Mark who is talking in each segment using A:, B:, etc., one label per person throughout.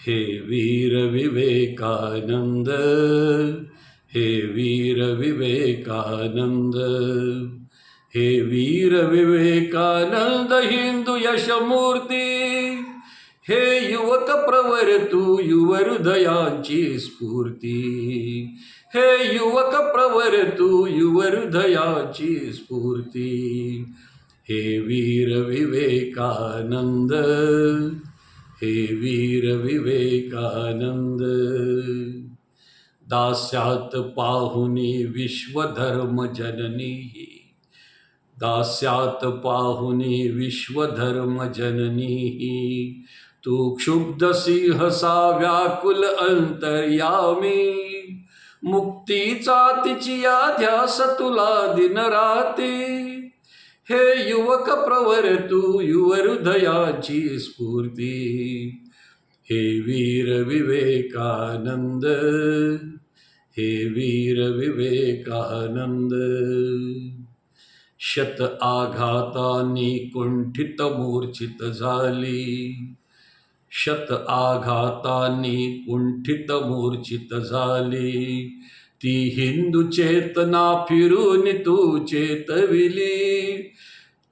A: हे वीर विवेकानंद, हे वीर विवेकानंद, हे वीर विवेकानंद हिंदू यशमूर्ती, हे युवक प्रवर तू युव हृदयाची स्फूर्ती, हे युवक प्रवर तू युव हृदयाची स्फूर्ती, हे वीर विवेकानंद, हे वीर विवेकानंद. दास्यात पाहुनी विश्वधर्म जननी, दास्यात पाहुनी विश्वधर्म जननी, तू क्षुब्ध सिंहसा व्याकुल अंतर्यामी, मुक्तीचा तिचिया ध्यास तुला दिनराती, हे युवक प्रवर तू युव हृदयाची स्फूर्ती, हे वीर विवेकानंद, हे वीर विवेकानंद. शत आघातांनी कुंठित मूर्छित झाली, शत आघातांनी कुंठित मूर्छित झाली, ती हिंदू चेतना फिरून तू चेतविली,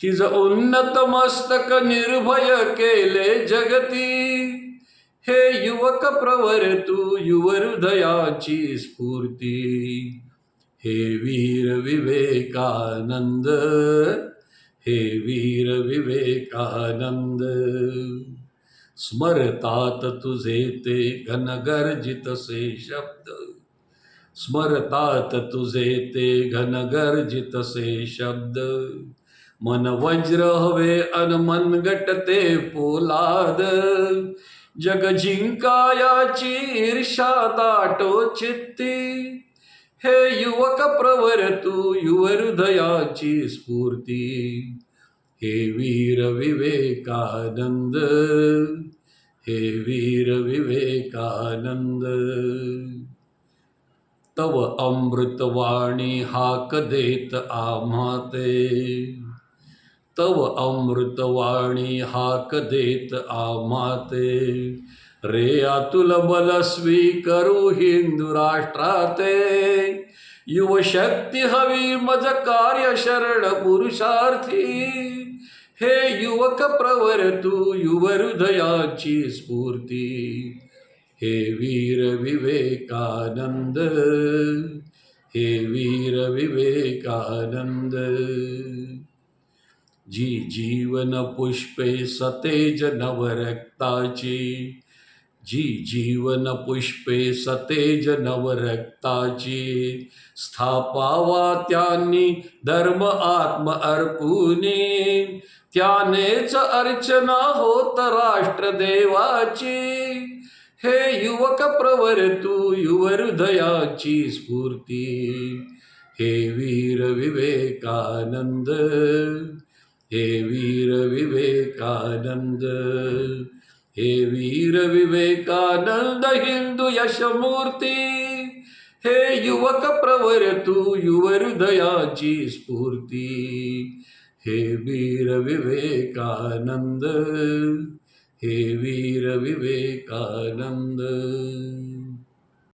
A: तिज उन्नत मस्तक निर्भय केले जगती, हे युवक प्रवर तू युव हृदयाची स्फूर्ती, हे वीर विवेकानंद, हे वीर विवेकानंद. स्मरतात तुझे ते घनगर्जित से शब्द, स्मरतात तुझे ते घनगर्जित से शब्द, मन वज्र हवे अन मनगटते पोलाद, जग जिंकायाची ईर्षा दाटो चित्ती, हे युवक प्रवर तू युव हृदयाची स्फूर्ती, हे वीर विवेकानंद, हे वीर विवेकानंद. तव अमृतवाणी हाक देत आम्हा ते, तव अमृतवाणी हाक देत आम्हा ते, रे अतुल बल स्वीकरू हिंदू राष्ट्राते, युवशक्ती हवी मज कार्य शरण पुरुषार्थी, हे युवक प्रवर तू युव हृदयाची स्फूर्ती, हे वीर विवेकानंद, हे वीर विवेकानंद. जी जीवन पुष्पे सतेज नवरक्ताची, जी जीवन पुष्पे सतेज नवरक्ताची, स्थापावा त्यांनी धर्म आत्म अर्पुनी, त्यानेच अर्चना होत राष्ट्रदेवाची, हे युवक प्रवर तू युव हृदयाची स्फूर्ती, हे वीर विवेकानंद, हे वीर विवेकानंद, हे वीर विवेकानंद हिंदू यशमूर्ती, हे युवक प्रवर तू युव हृदयाची स्फूर्ती, हे वीर विवेकानंद, हे वीर विवेकानंद.